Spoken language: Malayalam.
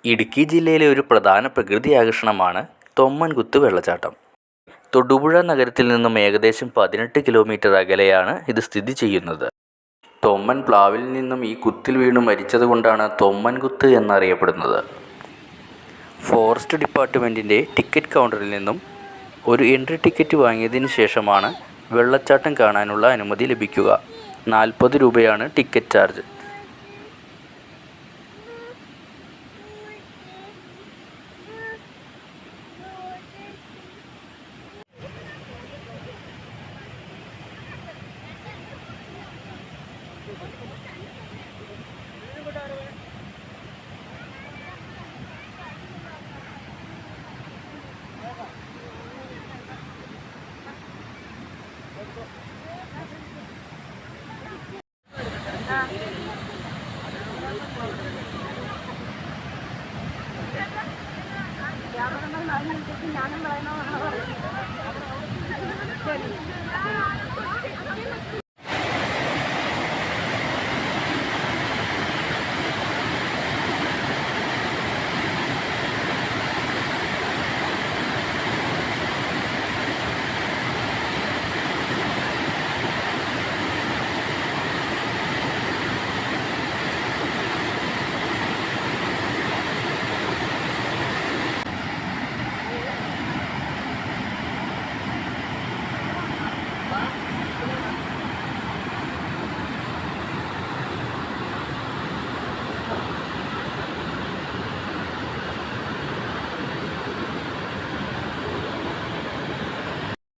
ഇടുക്കി ജില്ലയിലെ ഒരു പ്രധാന പ്രകൃതി ആകർഷണമാണ് തൊമ്മൻകുത്ത് വെള്ളച്ചാട്ടം. തൊടുപുഴ നഗരത്തിൽ നിന്നും ഏകദേശം 18 കിലോമീറ്റർ അകലെയാണ് ഇത് സ്ഥിതി ചെയ്യുന്നത്. തൊമ്മൻ പ്ലാവിൽ നിന്നും ഈ കുത്തിൽ വീണു മരിച്ചതുകൊണ്ടാണ് തൊമ്മൻകുത്ത് എന്നറിയപ്പെടുന്നത്. ഫോറസ്റ്റ് ഡിപ്പാർട്ട്മെൻറ്റിൻ്റെ ടിക്കറ്റ് കൗണ്ടറിൽ നിന്നും ഒരു എൻട്രി ടിക്കറ്റ് വാങ്ങിയതിന് ശേഷമാണ് വെള്ളച്ചാട്ടം കാണാനുള്ള അനുമതി ലഭിക്കുക. 40 രൂപയാണ് ടിക്കറ്റ് ചാർജ്. ഞാനും